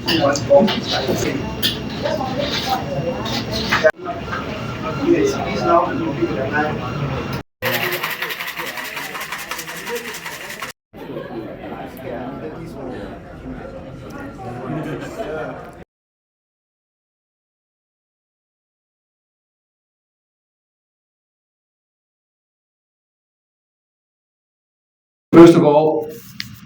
First of all,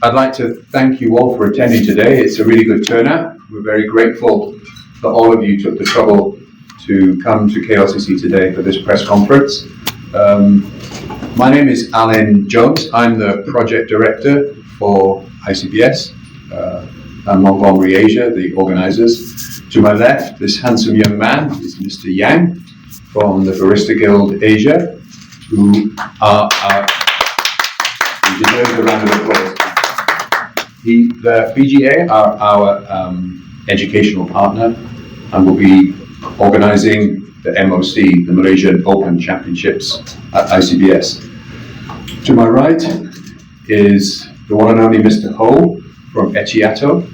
I'd like to thank you all for attending today. It's a really good turnout. We're very grateful that all of you took the trouble to come to KLCC today for this press conference. My name is Alan Jones. I'm the project director for ICBS and Montgomery Asia, the organisers. To my left, this handsome young man is Mr. Yang from the Barista Guild Asia, who are our... He deserves a round of applause. The BGA are our educational partner and will be organising the MOC, the Malaysian Open Championships at ICBS. To my right is the one and only Mr. Ho from Etiato,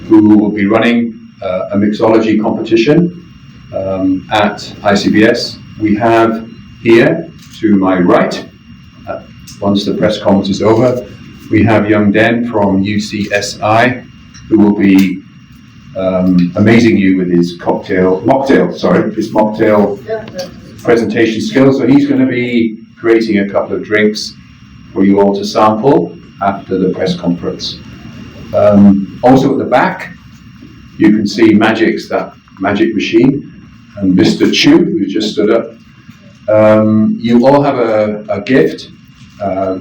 who will be running a mixology competition at ICBS. We have here, to my right, once the press conference is over, we have young Den from UCSI, who will be amazing you with his mocktail presentation skills. So he's going to be creating a couple of drinks for you all to sample after the press conference. Also at the back, you can see Magic's, that magic machine, and Mr. Chu, who just stood up. You all have a gift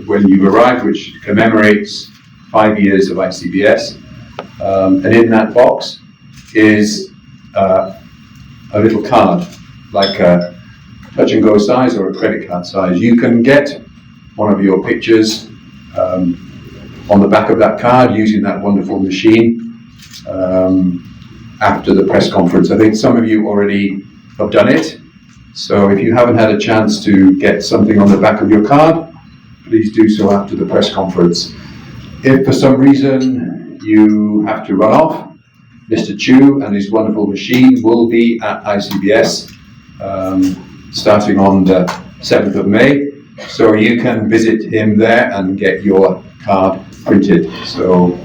when you arrive, which commemorates 5 years of ICBS. And in that box is a little card, like a touch and go size or a credit card size. You can get one of your pictures on the back of that card using that wonderful machine after the press conference. I think some of you already have done it. So if you haven't had a chance to get something on the back of your card, please do so after the press conference. If for some reason you have to run off, Mr. Chu and his wonderful machine will be at ICBS starting on the 7th of May. So you can visit him there and get your card printed. So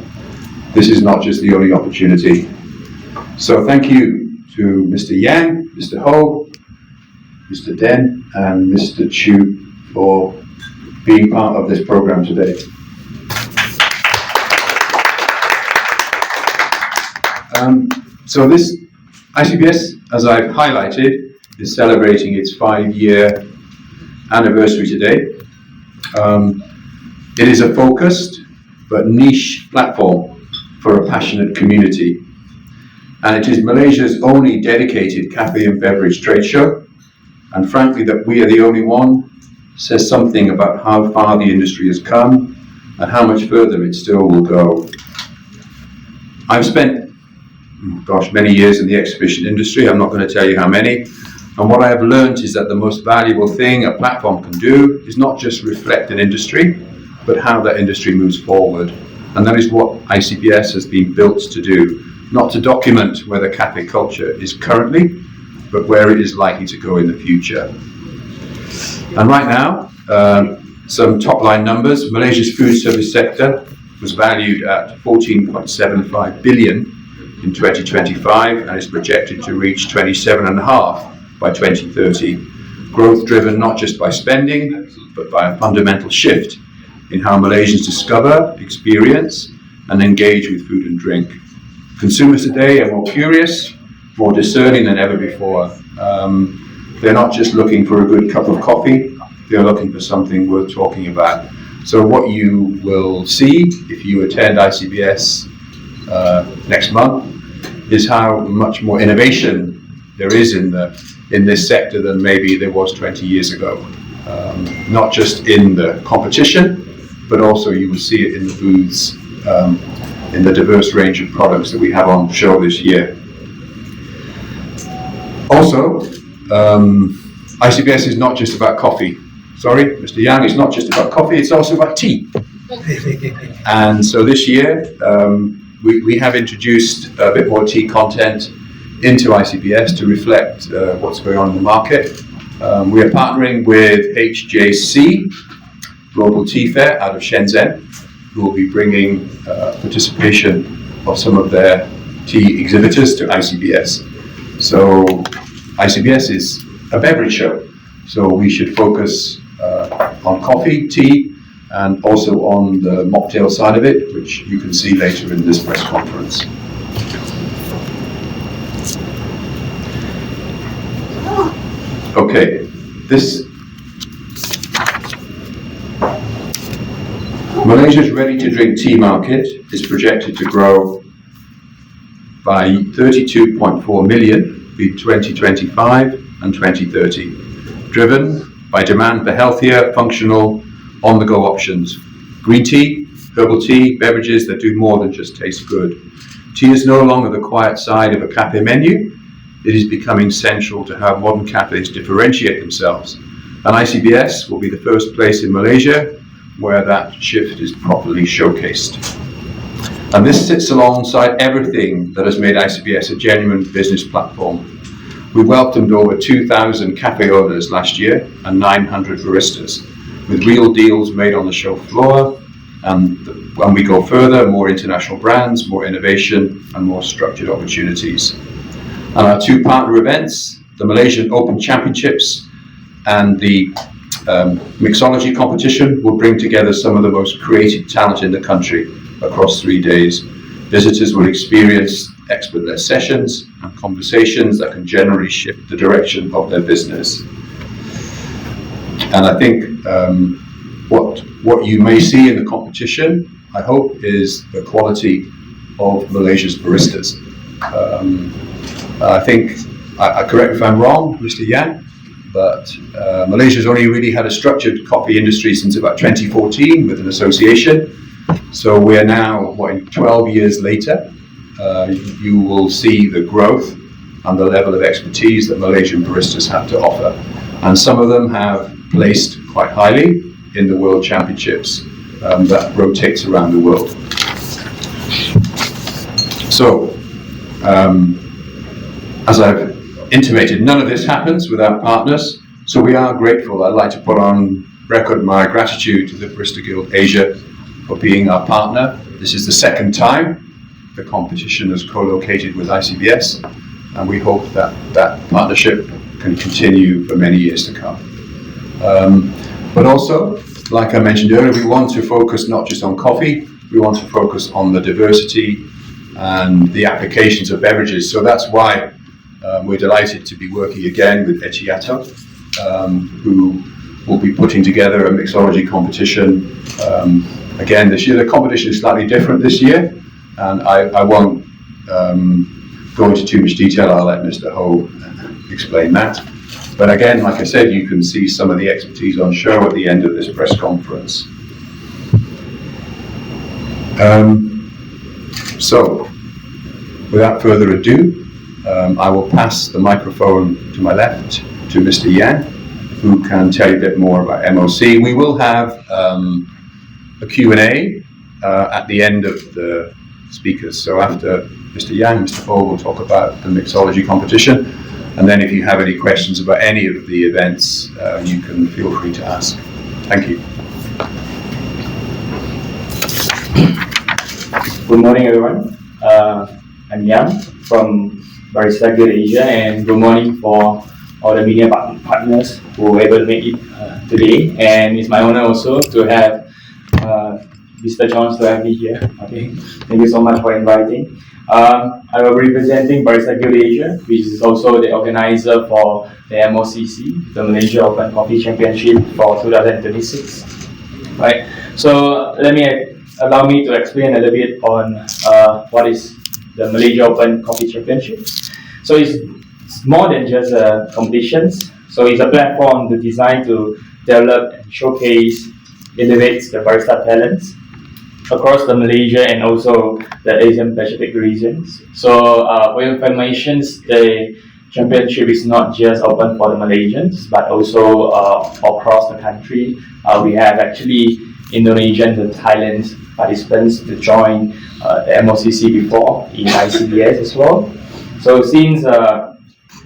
this is not just the only opportunity. So thank you to Mr. Yang, Mr. Ho, Mr. Den, and Mr. Chu for being part of this program today. So this ICBS, as I've highlighted, is celebrating its 5-year anniversary today. It is a focused but niche platform for a passionate community. And it is Malaysia's only dedicated cafe and beverage trade show. And frankly, that we are the only one says something about how far the industry has come and how much further it still will go. I've spent, many years in the exhibition industry. I'm not going to tell you how many. And what I have learned is that the most valuable thing a platform can do is not just reflect an industry, but how that industry moves forward. And that is what ICBS has been built to do, not to document where the cafe culture is currently, but where it is likely to go in the future. And right now, some top-line numbers. Malaysia's food service sector was valued at 14.75 billion in 2025 and is projected to reach 27.5 by 2030. Growth driven not just by spending, but by a fundamental shift in how Malaysians discover, experience, and engage with food and drink. Consumers today are more curious, more discerning than ever before. They're not just looking for a good cup of coffee, they're looking for something worth talking about. So what you will see if you attend ICBS next month is how much more innovation there is in this sector than maybe there was 20 years ago. Not just in the competition, but also you will see it in the booths, in the diverse range of products that we have on show this year. Also, ICBS is not just about coffee. Sorry, Mr. Yang, it's not just about coffee, it's also about tea. And so this year, we have introduced a bit more tea content into ICBS to reflect what's going on in the market. We are partnering with HJC, Global Tea Fair out of Shenzhen, who will be bringing participation of some of their tea exhibitors to ICBS. So ICBS is a beverage show, so we should focus on coffee, tea, and also on the mocktail side of it, which you can see later in this press conference. Okay, this Malaysia's ready-to-drink tea market is projected to grow by 32.4 million between 2025 and 2030, driven by demand for healthier, functional, on-the-go options. Green tea, herbal tea, beverages that do more than just taste good. Tea is no longer the quiet side of a cafe menu. It is becoming central to how modern cafes differentiate themselves. And ICBS will be the first place in Malaysia where that shift is properly showcased. And this sits alongside everything that has made ICBS a genuine business platform. We welcomed over 2,000 cafe owners last year and 900 baristas, with real deals made on the show floor. And when we go further, more international brands, more innovation, and more structured opportunities. And our two partner events, the Malaysian Open Championships and the mixology competition, will bring together some of the most creative talent in the country across 3 days. Visitors will experience expert-led sessions and conversations that can generally shift the direction of their business. And I think what you may see in the competition, I hope, is the quality of Malaysia's baristas. I think, correct me if I'm wrong, Mr. Yang, but Malaysia's only really had a structured coffee industry since about 2014 with an association. So we are now, 12 years later, you will see the growth and the level of expertise that Malaysian baristas have to offer. And some of them have placed quite highly in the World Championships that rotates around the world. So, as I've intimated, none of this happens without partners, so we are grateful. I'd like to put on record my gratitude to the Barista Guild Asia for being our partner. This is the second time the competition is co-located with ICBS, and we hope that that partnership can continue for many years to come. But also, like I mentioned earlier, we want to focus not just on coffee, we want to focus on the diversity and the applications of beverages. So that's why we're delighted to be working again with Etiato, who will be putting together a mixology competition again this year. The competition is slightly different this year, and I won't go into too much detail. I'll let Mr. Ho explain that. But again, like I said, you can see some of the expertise on show at the end of this press conference. So, without further ado, I will pass the microphone to my left to Mr. Yang, who can tell you a bit more about MOC. We will have a Q&A at the end of the speakers. So after Mr. Yang, Mr. Ho will talk about the mixology competition. And then if you have any questions about any of the events, you can feel free to ask. Thank you. Good morning, everyone. I'm Yang from Barista Guild Asia, and good morning for all the media partners who were able to make it today. And it's my honor also to have Mr. John to have me here. Okay, thank you so much for inviting. I will be representing Barista Guild Asia, which is also the organizer for the MOCC, the Malaysia Open Coffee Championship for 2026. Right. So allow me to explain a little bit on what is the Malaysia Open Coffee Championship. So it's more than just competitions. So it's a platform designed to develop and showcase, elevate the barista talents across the Malaysia and also the Asian Pacific regions. So for your information, the championship is not just open for the Malaysians, but also across the country. We have actually Indonesian to Thailand participants to join the MOCC before in ICBS as well. So since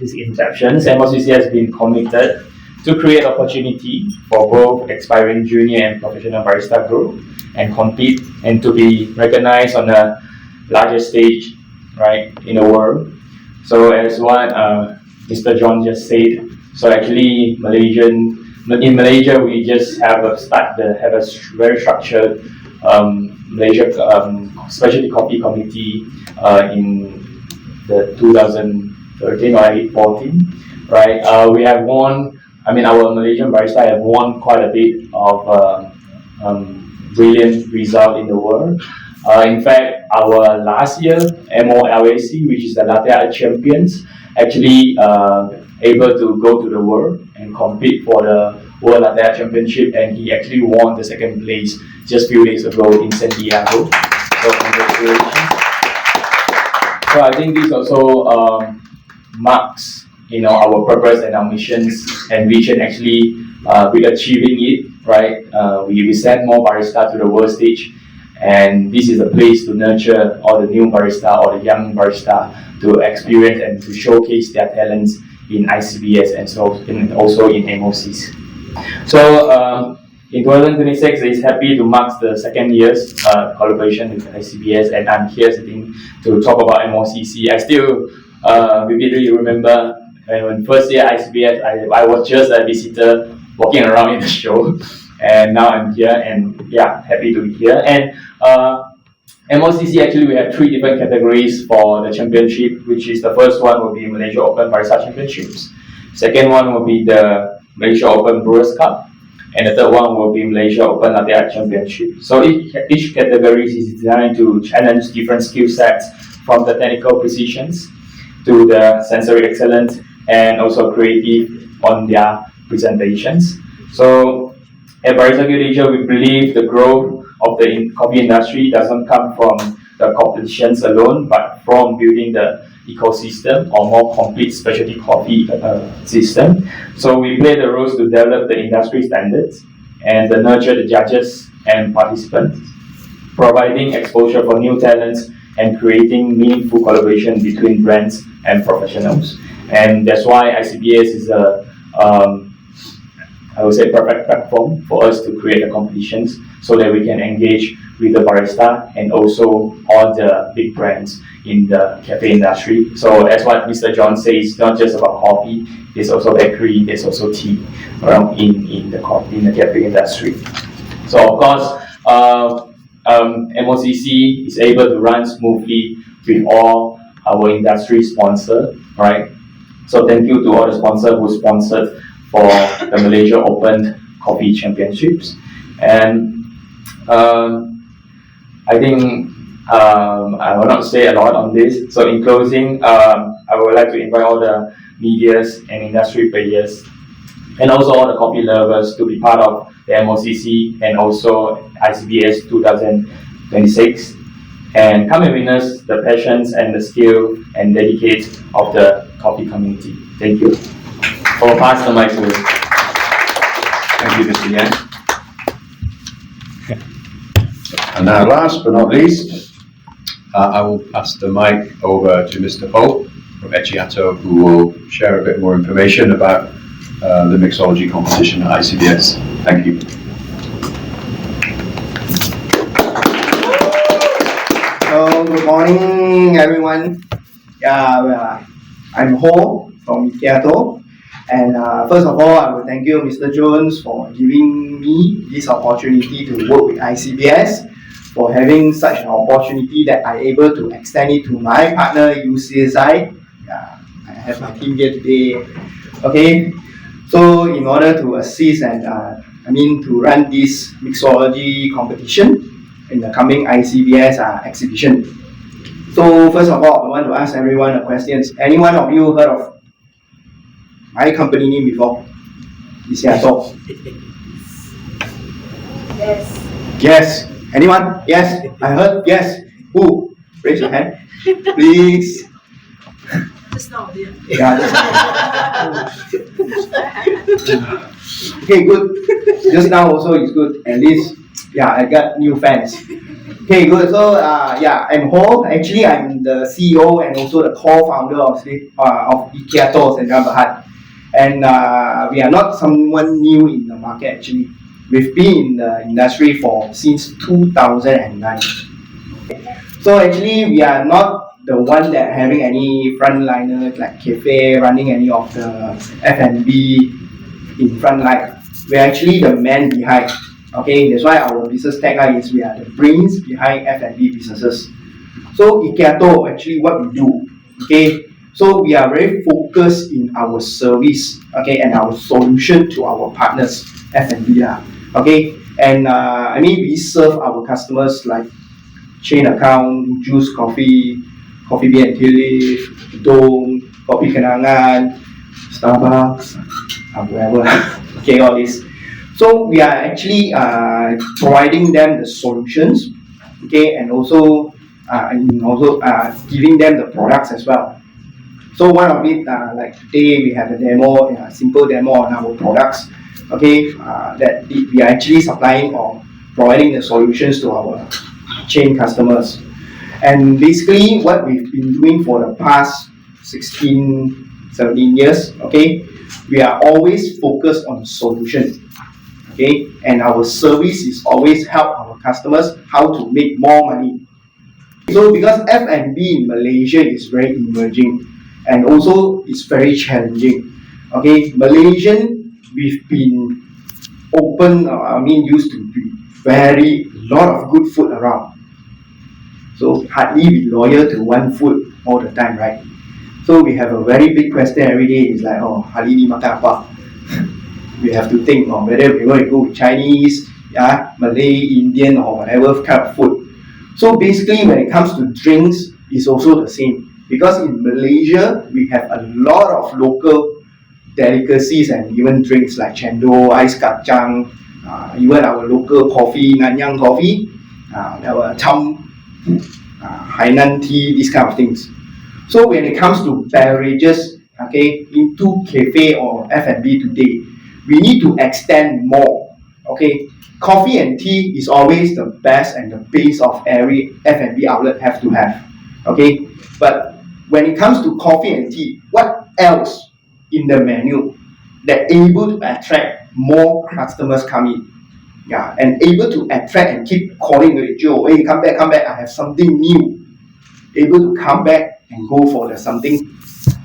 its inception, MOCC has been committed to create opportunity for both aspiring junior and professional barista group and compete and to be recognized on a larger stage, right, in the world. So as what Mr. John just said, so actually in Malaysia we just have a very structured Malaysia specialty coffee committee in the 2013 or 14, right? We have won. I mean, our Malaysian barista have won quite a bit of brilliant result in the world. In fact, our last year MOLAC, which is the Latte Art Champions, actually able to go to the world and compete for the World Latte Art Championship, and he actually won the second place just a few days ago in Santiago. So congratulations. So I think this also marks our purpose and our missions and vision actually with achieving it, right? We send more barista to the world stage, and this is a place to nurture all the new barista or the young barista to experience and to showcase their talents in ICBS and also in MOCs. So in 2026, is happy to mark the second year's collaboration with ICBS, and I'm here sitting to talk about MOCC. I still vividly remember when first year ICBS, I was just a visitor walking around in the show, and now I'm here, and yeah, happy to be here. And MOCC, actually we have 3 different categories for the championship, which is the first one will be Malaysia Open Barista Championships. Second one will be the Malaysia Open Brewers Cup, and the third one will be Malaysia Open Latte Art Championship. So each category is designed to challenge different skill sets, from the technical precisions to the sensory excellence and also creative on their presentations. So at Barista Guild Asia, we believe the growth of the coffee industry doesn't come from the competitions alone, but from building the ecosystem or more complete specialty coffee system. So we play the roles to develop the industry standards and to nurture the judges and participants, providing exposure for new talents and creating meaningful collaboration between brands and professionals. And that's why ICBS is a I would say perfect platform for us to create the competitions so that we can engage with the barista and also all the big brands in the cafe industry. So as what Mr. John says, it's not just about coffee, there's also bakery, there's also tea around in the cafe industry. So of course, MOCC is able to run smoothly with all our industry sponsors, right? So thank you to all the sponsors who sponsored for the Malaysia Open Coffee Championships. And I think I will not say a lot on this. So in closing, I would like to invite all the medias and industry players and also all the coffee lovers to be part of the MOCC and also ICBS 2026, and come and witness the passions and the skill and dedicate of the coffee community. Thank you. I'll pass the mic to you. Thank you, Mr. Yang. And now, last but not least, I will pass the mic over to Mr. Ho from Echiato, who will share a bit more information about the mixology competition at ICBS. Thank you. So, good morning, everyone. I'm Ho from Echiato. And first of all, I will thank you, Mr. Jones, for giving me this opportunity to work with ICBS, for having such an opportunity that I'm able to extend it to my partner, UCSI. I have my team here today. Okay, so in order to assist and to run this mixology competition in the coming ICBS exhibition. So first of all, I want to ask everyone a question. Any one of you heard of my company name before? Echiato. Yes. Yes. Anyone? Yes. I heard. Yes. Who? Raise your hand, please. Just now, dear. Yeah. Okay, good. Just now also is good. At least Yeah, I got new fans. Okay, good. So yeah, I'm Ho. Actually, I'm the CEO and also the co-founder of IKEA Stores in Berhad. And we are not someone new in the market actually. We've been in the industry since 2009. So actually, we are not the one that having any frontliners like Café running any of the F&B in front line. We're actually the man behind. Okay, that's why our business tagline is we are the brains behind F&B businesses. So Ikeato actually what we do. Okay, so we are very focused in our service. Okay, and our solution to our partners F&B lah. Okay, and I mean we serve our customers like chain account, juice, coffee, coffee bean and tea leaf, dome, kopi kenangan, Starbucks, whatever. Okay, all this. So we are actually providing them the solutions, okay, and also giving them the products as well. So one of it, like today we have a demo, a simple demo on our products, okay, that we are actually supplying or providing the solutions to our chain customers. And basically what we've been doing for the past 16, 17 years, okay, we are always focused on solution. Okay, and our service is always help our customers how to make more money. So because F&B in Malaysia is very emerging and also it's very challenging. Okay, Malaysian we've been open. Used to be very lot of good food around. So hardly be loyal to one food all the time, right? So we have a very big question every day. It's like, oh, hari ni makan apa? We have to think on whether we want to go with Chinese, Malay, Indian, or whatever kind of food. So basically, when it comes to drinks, it's also the same. Because in Malaysia, we have a lot of local delicacies and even drinks like cendol, ice kacang, even our local coffee, Nanyang coffee, our Cham, Hainan tea, these kind of things. So when it comes to beverages, okay, into cafe or F&B today, we need to extend more. Okay, coffee and tea is always the best and the base of every F&B outlet have to have. Okay, but when it comes to coffee and tea, what else in the menu that able to attract more customers coming? Yeah, and able to attract and keep calling with Joe, hey, come back, I have something new. Able to come back and go for the something,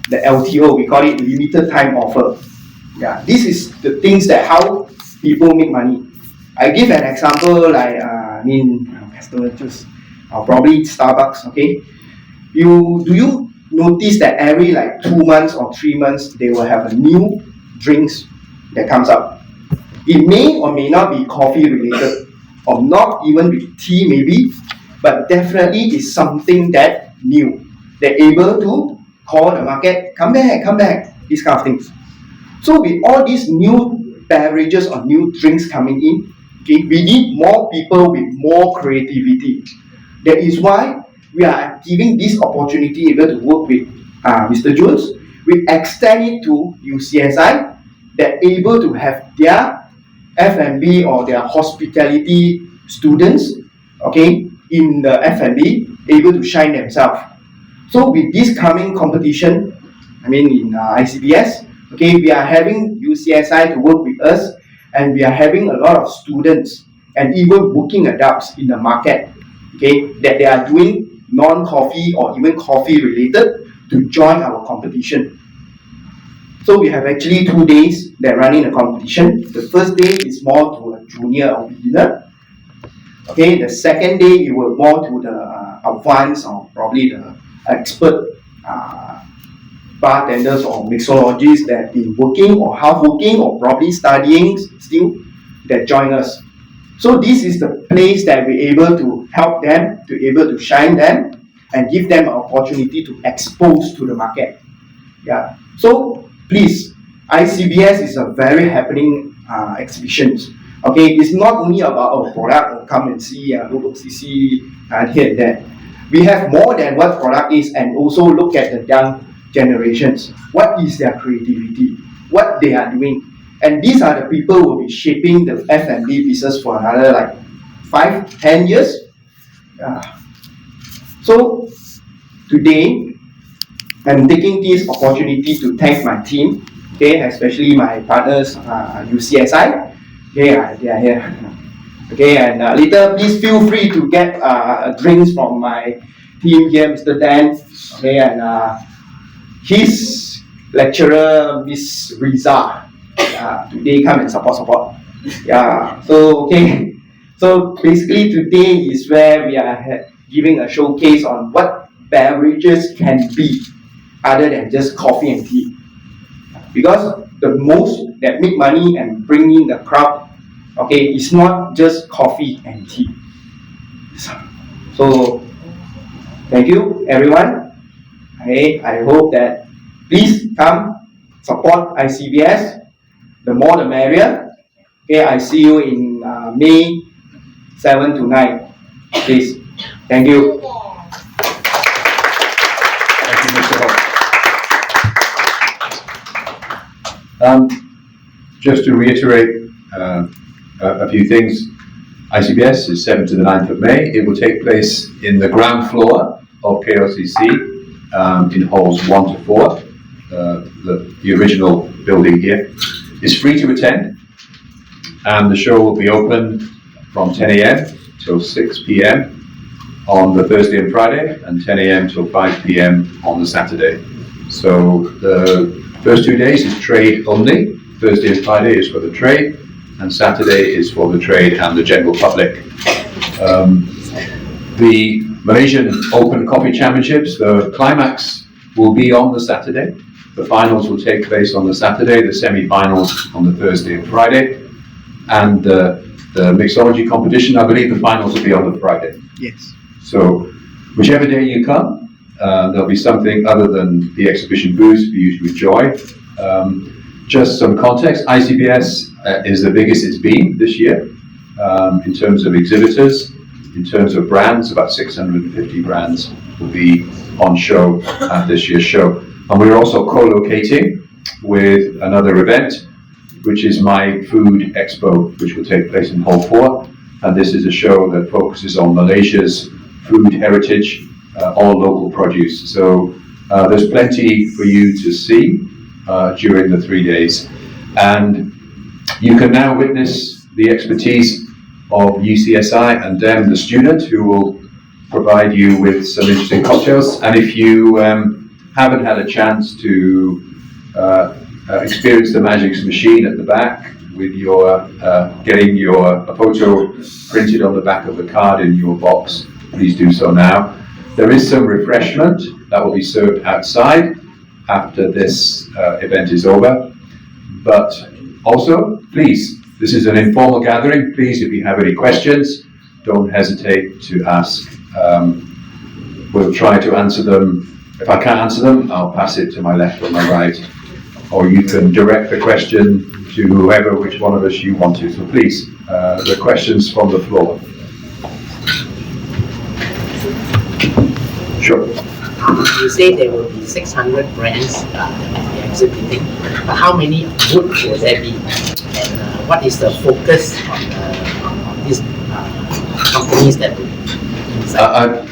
the LTO, we call it limited time offer. Yeah, this is the things that how people make money. I give an example like customer choose, probably Starbucks. Okay, do you notice that every like 2 months or 3 months they will have a new drinks that comes up? It may or may not be coffee related, or not even with tea maybe, but definitely is something that new. They're able to call the market, come back, these kind of things. So with all these new beverages or new drinks coming in, okay, we need more people with more creativity. That is why we are giving this opportunity able to work with Mr. Jones. We extend it to UCSI that able to have their F&B or their hospitality students, okay, in the F&B able to shine themselves. So with this coming competition, in ICBS, okay, we are having UCSI to work with us, and we are having a lot of students and even working adults in the market, okay, that they are doing non-coffee or even coffee related to join our competition. So we have actually 2 days that running the competition. The first day is more to a junior or beginner. Okay, the second day it will more to the advanced or probably the expert bartenders or mixologists that have been working or half working or probably studying still that join us. So this is the place that we're able to help them, to able to shine them and give them an opportunity to expose to the market. Yeah. So please, ICBS is a very happening exhibition. Okay, it's not only about a product, come and see, look, see, here and there. We have more than what product is, and also look at the young generations. What is their creativity? What they are doing? And these are the people who will be shaping the F&B business for another like 5-10 years. So today, I'm taking this opportunity to thank my team, okay, especially my partners, UCSI. Okay, they are here. Okay, and later please feel free to get drinks from my team here, Mr. Dan. Okay, and his lecturer, Miss Riza. Today come and support. Yeah. So okay. So basically today is where we are giving a showcase on what beverages can be other than just coffee and tea. Because the most that make money and bring in the crowd, okay, is not just coffee and tea. So thank you everyone. Okay, I hope that please come support ICBS. The more the merrier. Okay, I see you in May 7 to 9. Please. Thank you. Thank you, Mr. Just to reiterate a few things, ICBS is 7th to the 9th of May. It will take place in the ground floor of KLCC in halls 1 to 4. The original building here is free to attend, and the show will be open from 10 a.m. till 6 p.m. on the Thursday and Friday, and 10 a.m. till 5 p.m. on the Saturday. So the first 2 days is trade only. Thursday and Friday is for the trade, and Saturday is for the trade and the general public. The Malaysian Open Coffee Championships, the climax will be on the Saturday. The finals will take place on the Saturday, the semi-finals on the Thursday and Friday, and the mixology competition, I believe the finals will be on the Friday. Yes. So whichever day you come, there'll be something other than the exhibition booths for you to enjoy. Just some context, ICBS is the biggest it's been this year in terms of exhibitors, in terms of brands. About 650 brands will be on show at this year's show. And we're also co-locating with another event, which is My Food Expo, which will take place in Hall 4. And this is a show that focuses on Malaysia's food heritage, all local produce. So there's plenty for you to see during the 3 days. And you can now witness the expertise of UCSI and them, the student, who will provide you with some interesting cocktails. And if you haven't had a chance to experience the Magic's machine at the back with your getting a photo printed on the back of the card in your box, please do so now. There is some refreshment that will be served outside after this event is over. But also, please, this is an informal gathering. Please, if you have any questions, don't hesitate to ask. We'll try to answer them. If I can't answer them, I'll pass it to my left or my right. Or you can direct the question to whoever, which one of us you want to. So please, the questions from the floor. Sure. You say there will be 600 brands that will be exhibiting, but how many booths will there be? And what is the focus on these companies that will be inside?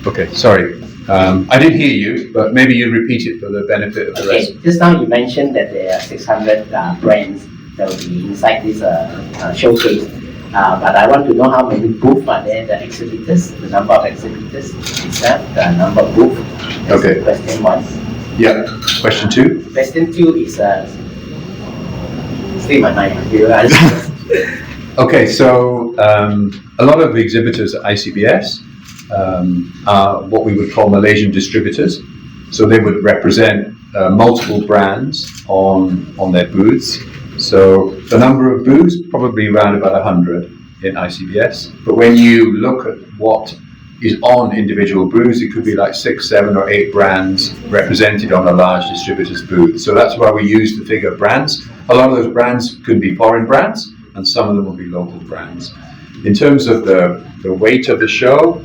Okay, sorry. I did hear you, but maybe you repeat it for the benefit of the rest. Just now you mentioned that there are 600 brands that will be inside this showcase. But I want to know how many booths are there, the exhibitors, the number of exhibitors itself, the number of booths. That's Okay. Question 1. Yeah. Question 2? Question 2 is stay my mind. You answer. Okay, so a lot of the exhibitors at ICBS are what we would call Malaysian distributors. So they would represent multiple brands on their booths. So the number of booths, probably around about 100 in ICBS. But when you look at what is on individual booths, it could be like 6, 7 or 8 brands represented on a large distributor's booth. So that's why we use the figure brands. A lot of those brands could be foreign brands, and some of them will be local brands. In terms of the weight of the show,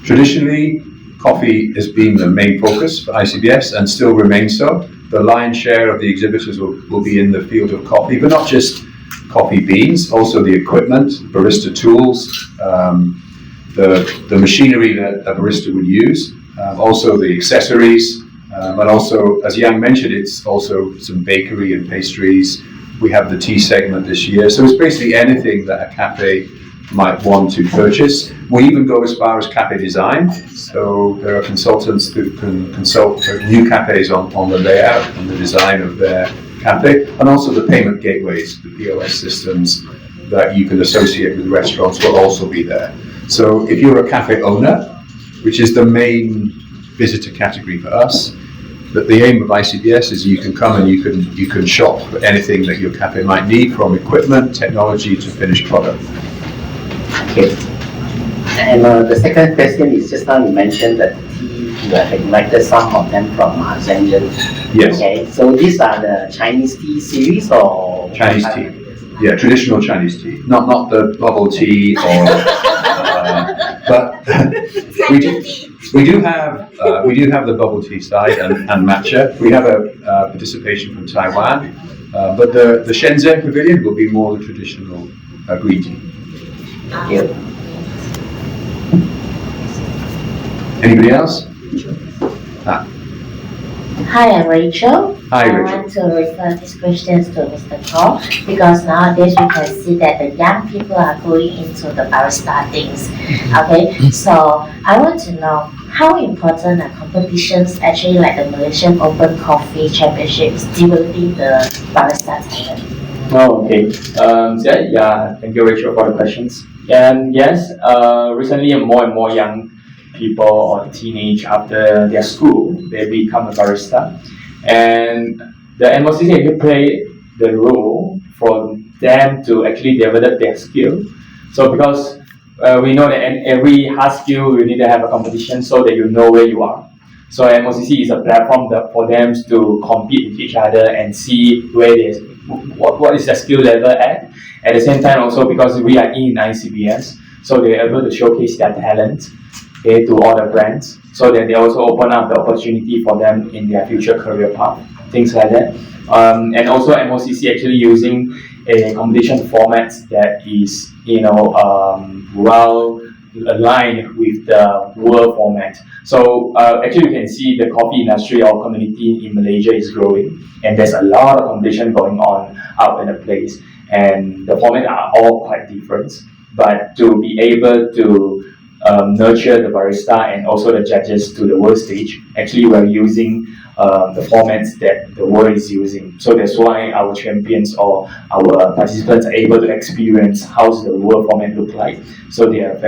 traditionally, coffee has been the main focus for ICBS and still remains so. The lion's share of the exhibitors will be in the field of coffee, but not just coffee beans, also the equipment, barista tools, the machinery that a barista would use, also the accessories, and also, as Yang mentioned, it's also some bakery and pastries. We have the tea segment this year, so it's basically anything that a cafe might want to purchase. We even go as far as cafe design, so there are consultants who can consult new cafes on the layout and the design of their cafe, and also the payment gateways, the POS systems that you can associate with restaurants will also be there. So if you're a cafe owner, which is the main visitor category for us, but the aim of ICBS is you can come and you can shop for anything that your cafe might need, from equipment, technology to finished product. Okay. And the second question is, just now you mentioned that tea, you have ignited some of them from Shenzhen. Yes. Okay, so these are the Chinese tea series or? Chinese tea. Yeah, traditional Chinese tea. Not the bubble tea or, but we do have the bubble tea side and matcha. We have a participation from Taiwan, but the Shenzhen pavilion will be more the traditional green tea. Thank you. Anybody else? Hi, I'm Rachel. Hi, I Rachel. want to refer these questions to Mr. Paul because nowadays we can see that the young people are going into the barista things. Okay, so I want to know how important are competitions actually like the Malaysian Open Coffee Championship stimulating the barista talent? Oh, okay. Thank you, Rachel, for the questions. And yes, recently more and more young people or teenage after their school, they become a barista. And the MOCC actually play the role for them to actually develop their skill. So because we know that in every hard skill, you need to have a competition so that you know where you are. So MOCC is a platform for them to compete with each other and see where what is their skill level at. At the same time also, because we are in ICBS, so they're able to showcase their talent, okay, to all the brands, so that they also open up the opportunity for them in their future career path, things like that. And also MOCC actually using a competition format that is, well aligned with the world format. So actually you can see the coffee industry or community in Malaysia is growing, and there's a lot of competition going on out in the place, and the format are all quite different. But to be able to nurture the barista and also the judges to the world stage, actually we're using the formats that the world is using. So that's why our champions or our participants are able to experience how the world format look like. So they have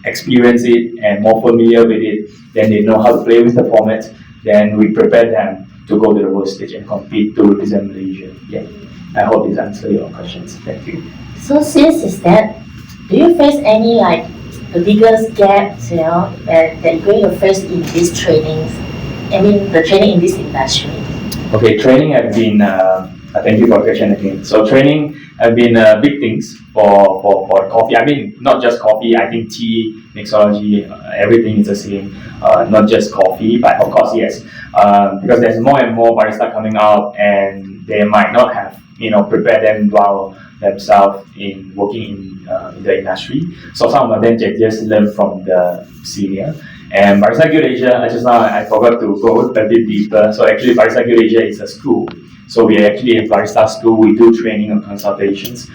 experienced it and more familiar with it, then they know how to play with the format, then we prepare them to go to the world stage and compete to represent Malaysia. Yeah, I hope this answers your questions. Thank you. So since is that, do you face any like the biggest gaps, that you're going to face in these trainings? I mean, the training in this industry. Okay, training have been, thank you for the question again. So training have been big things for coffee. I mean, not just coffee, I think tea, mixology, everything is the same. Not just coffee, but of course, yes. Because there's more and more barista coming out and they might not have, prepared them well themselves in working in the industry. So some of them just learn from the senior. And Barista Guild Asia, just now I forgot to go a bit deeper. So actually Barista Guild Asia is a school. So we are actually a barista school. We do training and consultations.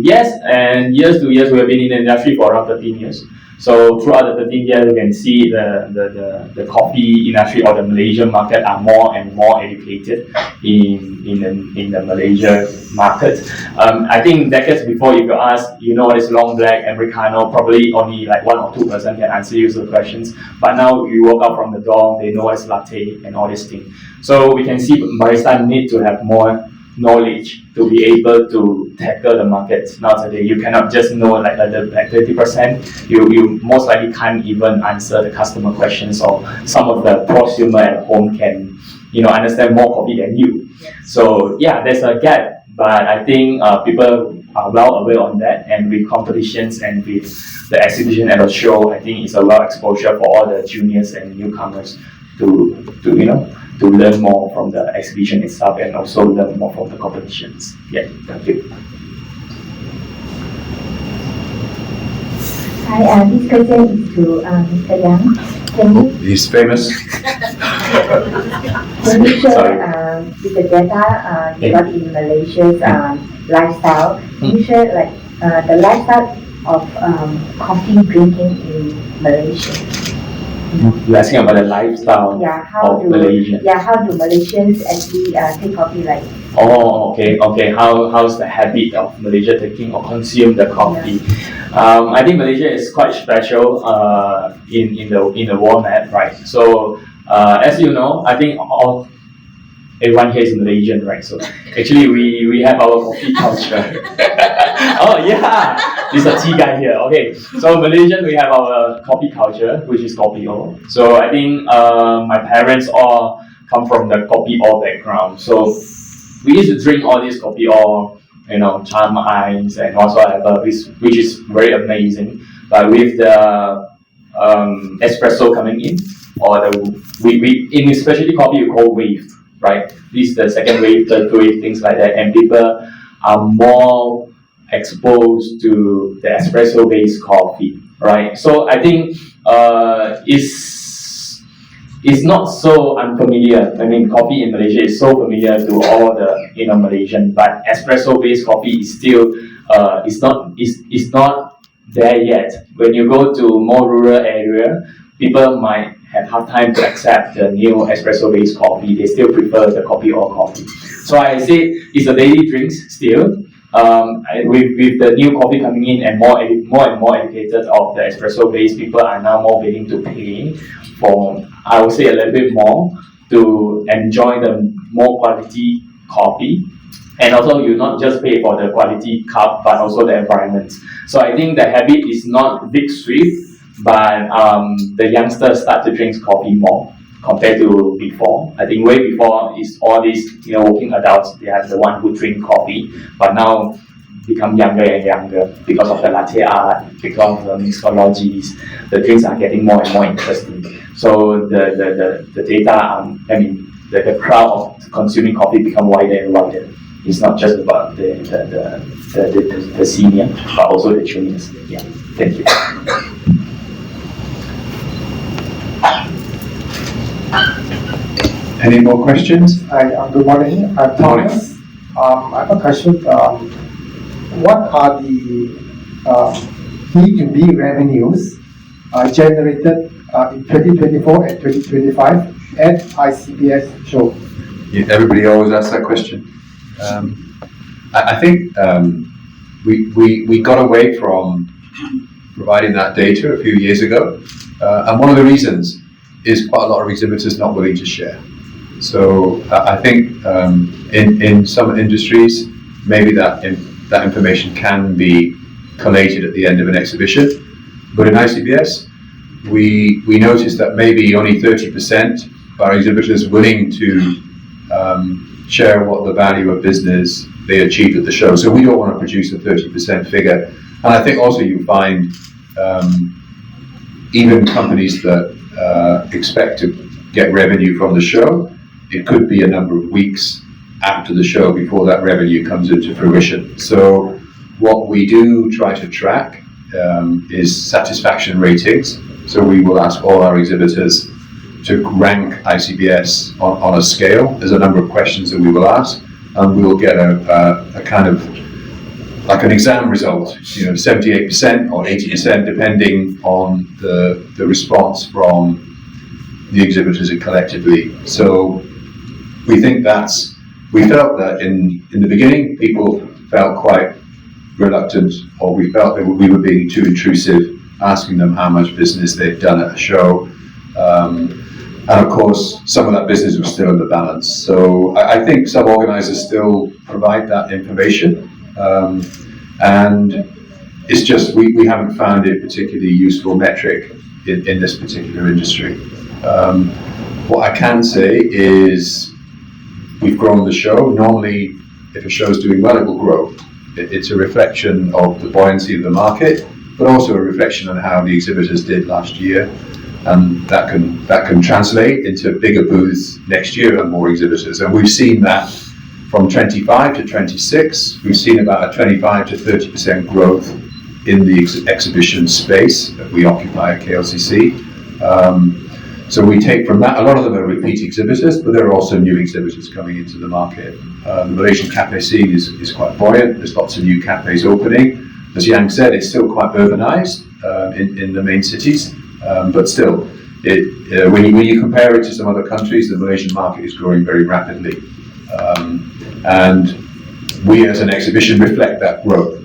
Yes, and years to years we have been in the industry for around 13 years. So throughout the 13 years, you can see the coffee industry or the Malaysian market are more and more educated in the Malaysia market. I think decades before, if you ask, what is long black, Americano, probably only like 1 or 2% can answer you the questions. But now you walk out from the door, they know what is latte and all these things. So we can see barista need to have more knowledge to be able to tackle the market nowadays. You cannot just know like 30%. You most likely can't even answer the customer questions, or some of the prosumer at home can understand more coffee than you. So yeah, there's a gap, but I think people are well aware on that, and with competitions and with the exhibition at the show, I think it's a lot of exposure for all the juniors and newcomers to learn more from the exhibition itself and also learn more from the competitions. Yeah, thank you. Hi, this question is to Mr. Yang. Can you He's famous. Can you Sorry. share with the data you got in Malaysia's lifestyle? Can you share like the lifestyle of coffee drinking in Malaysia? You're asking about the lifestyle Yeah, how of do Malaysia. how do Malaysians actually take coffee like? Oh, okay. How's the habit of Malaysia taking or consume the coffee? I think Malaysia is quite special in the world map, right? So as you know, I think everyone here is Malaysian, right? So actually we have our coffee culture. Oh yeah, this is a tea guy here. Okay, so Malaysian we have our coffee culture, which is kopi o. So I think my parents all come from the kopi o background. So we used to drink all this kopi o, charm ice and whatsoever, which is very amazing. But with the espresso coming in, or in especially coffee you call wave, right? This is the second wave, third wave, things like that, and people are more exposed to the espresso based coffee, right? So I think it's not so unfamiliar. I mean, coffee in Malaysia is so familiar to all the Malaysian, but espresso-based coffee is still it's not there yet. When you go to more rural area, people might have hard time to accept the new espresso-based coffee. They still prefer the coffee or coffee. So I say it's a daily drink still. With the new coffee coming in and more and more educated of the espresso-based, people are now more willing to pay for, I would say, a little bit more to enjoy the more quality coffee. And also, you not just pay for the quality cup, but also the environment. So I think the habit is not big sweep, but the youngsters start to drink coffee more compared to before. I think way before is all these working adults, they are the one who drink coffee, but now become younger and younger because of the latte art, because of the mixologies. The drinks are getting more and more interesting. So the data, the crowd of consuming coffee become wider and wider. It's not just about the senior, but also the juniors. Yeah, thank you. Any more questions? Hi, good morning. I'm Thomas. I have a question. What are the B2B revenues generated in 2024 and 2025 at ICBS show? Yeah, everybody always asks that question. I think we got away from providing that data a few years ago, and one of the reasons is quite a lot of exhibitors not willing to share. So I think in some industries, maybe that information can be collated at the end of an exhibition, but in ICBS, we noticed that maybe only 30% of our exhibitors willing to share what the value of business they achieved at the show. So we don't want to produce a 30% figure. And I think also you find even companies that expect to get revenue from the show, it could be a number of weeks after the show before that revenue comes into fruition. So what we do try to track is satisfaction ratings. So we will ask all our exhibitors to rank ICBS on a scale. There's a number of questions that we will ask, and we will get a kind of like an exam result, 78% or 80%, depending on the response from the exhibitors collectively. So we think we felt that in the beginning, people felt quite reluctant, or we felt that we were being too intrusive, asking them how much business they'd done at a show. And of course, some of that business was still in the balance. So I think some organizers still provide that information. And it's just, we haven't found it particularly useful metric in this particular industry. What I can say is we've grown the show. Normally, if a show's doing well, it will grow. It's a reflection of the buoyancy of the market, but also a reflection on how the exhibitors did last year. And that can translate into bigger booths next year and more exhibitors. And we've seen that from 25 to 26, we've seen about a 25 to 30% growth in the exhibition space that we occupy at KLCC. So we take from that, a lot of them are repeat exhibitors, but there are also new exhibitors coming into the market. The Malaysian cafe scene is quite buoyant. There's lots of new cafes opening. As Yang said, it's still quite urbanized in the main cities, but still, when you compare it to some other countries, the Malaysian market is growing very rapidly. And we as an exhibition reflect that growth.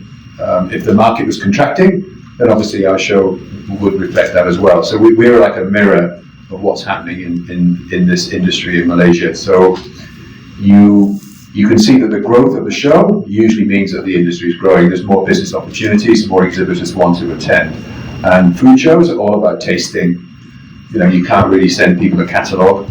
If the market was contracting, then obviously our show would reflect that as well. So we're like a mirror of what's happening in this industry in Malaysia. So you can see that the growth of the show usually means that the industry is growing. There's more business opportunities, more exhibitors want to attend. And food shows are all about tasting. You know, you can't really send people a catalogue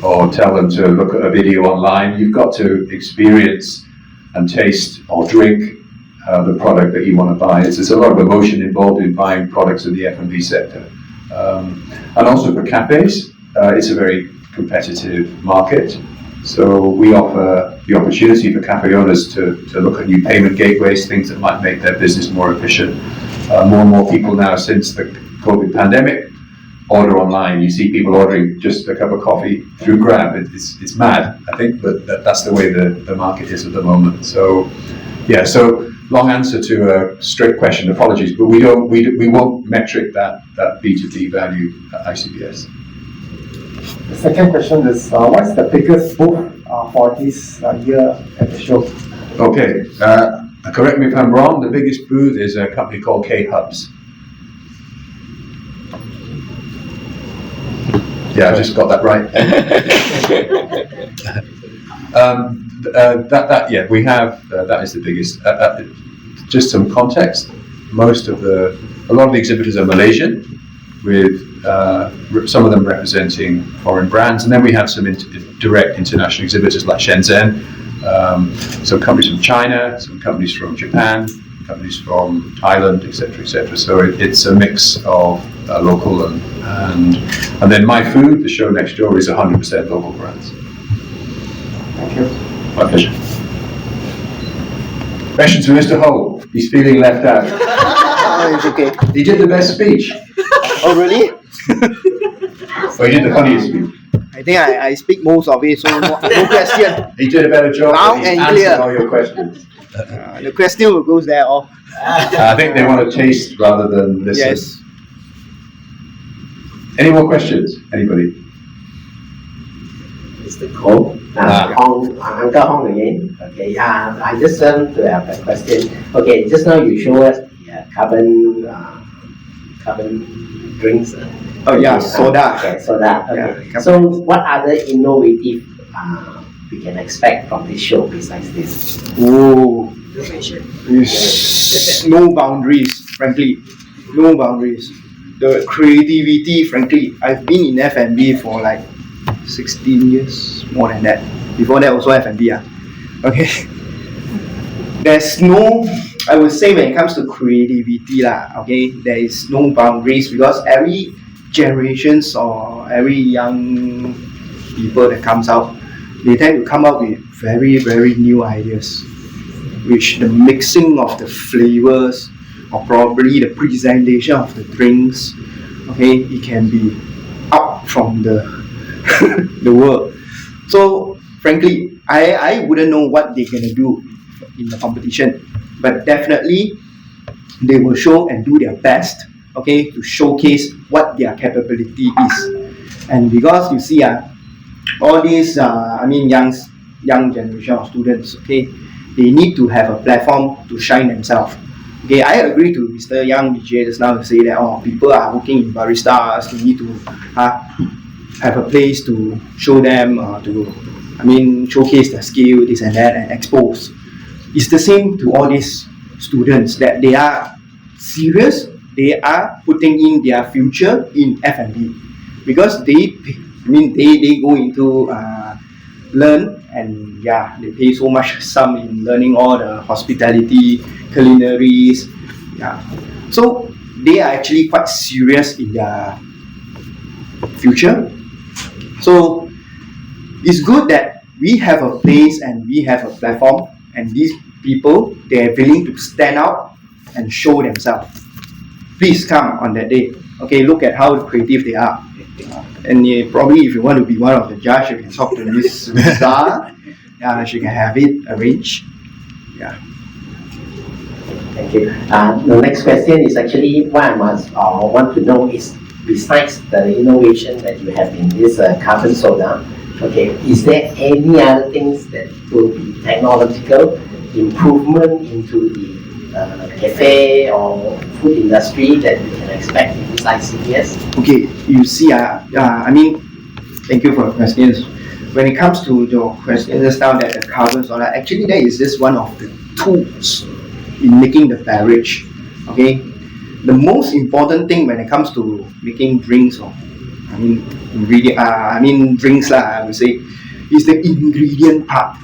or tell them to look at a video online. You've got to experience and taste or drink the product that you want to buy. There's a lot of emotion involved in buying products in the F&B sector. And also for cafes, it's a very competitive market. So we offer the opportunity for cafe owners to look at new payment gateways, things that might make their business more efficient. More and more people now, since the COVID pandemic, order online. You see people ordering just a cup of coffee through Grab. It's mad, I think, but that's the way the market is at the moment. So, yeah, so long answer to a straight question, apologies, but we won't metric that B2B value at ICBS. The second question is, what's the biggest booth for this year at the show? Okay, correct me if I'm wrong, the biggest booth is a company called K-Hubs. Yeah, I just got that right. We have, that is the biggest. Just some context, a lot of the exhibitors are Malaysian, with some of them representing foreign brands, and then we have some direct international exhibitors like Shenzhen, some companies from China, some companies from Japan, companies from Thailand, etc., etc. So it's a mix of local and then My Food, the show next door, is 100% local brands. Thank you. My pleasure. Questions for Mr. Ho? He's feeling left out. It's okay. He did the best speech. Oh, really? Or he did the funniest speech. I think I speak most of it, so no question. He did a better job. Loud He and answered clear. all your questions. The question will go there. Oh, I think they want to taste rather than listen. yes. Any more questions? Anybody? Mr. Cole, Uncle Hong again. Okay, I just want to have a question. Okay, just now you showed us the carbon drinks. Oh yeah, soda. Okay, soda. Okay. Yeah, So what other innovative we can expect from this show besides this? Oh, Innovation. it's no boundaries, frankly. No boundaries. The creativity, frankly, I've been in F&B for like 16 years, more than that. Before that, also F&B. Okay. There's no, I would say when it comes to creativity, okay, there is no boundaries because every generations or every young people that comes out, they tend to come up with very, very new ideas, which the mixing of the flavors or probably the presentation of the drinks, okay, it can be out from the the world. So frankly, I wouldn't know what they're gonna do in the competition, but definitely they will show and do their best, okay, to showcase what their capability is. And because you see, all these young generation of students, okay, they need to have a platform to shine themselves. Okay, I agree to Mr. Yang DJ just now to say that people are working in baristas, they need to have a place to show them, showcase their skill, this and that, and expose. It's the same to all these students that they are serious, they are putting in their future in F&B because they go into learn and they pay so much sum in learning all the hospitality, culinaries, so they are actually quite serious in their future. So it's good that we have a place and we have a platform, and these people, they are willing to stand out and show themselves. Please come on that day. Okay, look at how creative they are. And probably if you want to be one of the judge, you can talk to Miss Lisa. She can have it arranged. Yeah. Thank you. The next question is actually what I want to know is, besides the innovation that you have in this carbon soda, okay, is there any other things that will be technological improvement into the cafe or food industry that we can expect in this ICBS? Okay, you see, thank you for the questions. When it comes to your question just now that the carbon soda, actually that is just one of the tools in making the beverage. Okay, the most important thing when it comes to making drinks or drinks I would say, is the ingredient part.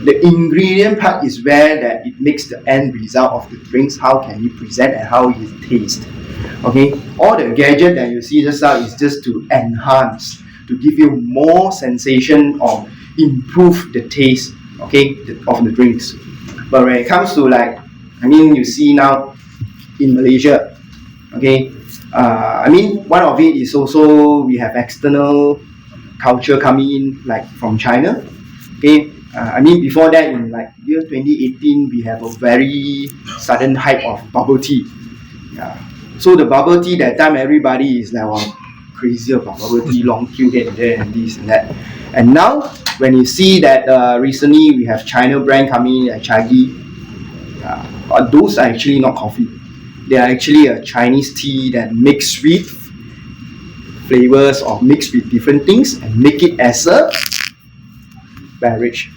The ingredient part is where that it makes the end result of the drinks, how can you present and how it tastes. Okay, all the gadget that you see just now is just to enhance, to give you more sensation or improve the taste, okay, of the drinks. But when it comes to you see now in Malaysia, okay, one of it is also we have external culture coming in, like from China. Okay, before that in year 2018 we have a very sudden hype of bubble tea. Yeah. So the bubble tea that time everybody is crazy about bubble tea, long queue here and there and this and that. And now when you see that recently we have China brand coming in, Chagi, those are actually not coffee. They are actually a Chinese tea that mixed with flavors or mixed with different things and make it as a beverage.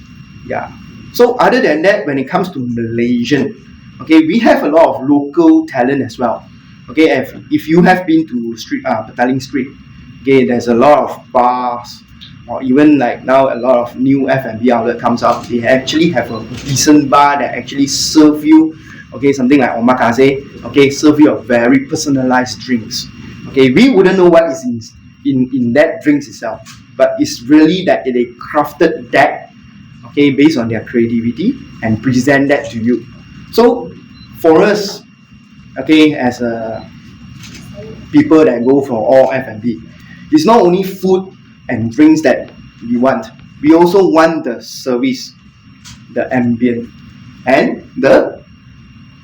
Yeah. So other than that, when it comes to Malaysian, okay, we have a lot of local talent as well. Okay, if you have been to Petaling Street, okay, there's a lot of bars, or even now a lot of new F&B outlet comes up. They actually have a decent bar that actually serve you, okay, something like omakase, okay, serve you a very personalized drinks. Okay, we wouldn't know what is in that drinks itself, but it's really that they crafted that, okay, based on their creativity and present that to you. So for us, okay, as people that go for all F&B, it's not only food and drinks that we want. We also want the service, the ambient, and the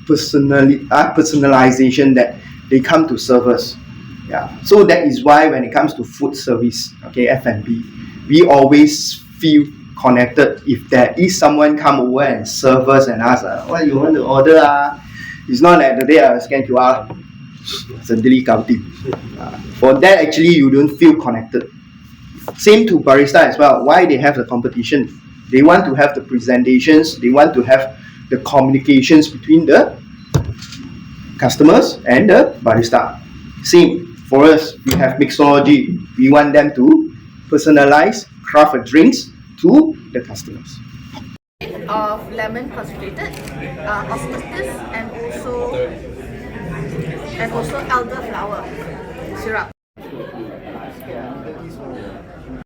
personalization that they come to serve us. Yeah. So that is why when it comes to food service, okay, F&B, we always feel connected. If there is someone come over and serve us and ask, what you want to order? It's not like the day I scan QR, suddenly counting. For that, actually, you don't feel connected. Same to barista as well. Why they have the competition? They want to have the presentations. They want to have the communications between the customers and the barista. Same for us. We have mixology. We want them to personalize, craft a drinks to the customers. Of lemon concentrated, osmosis, and also elderflower syrup.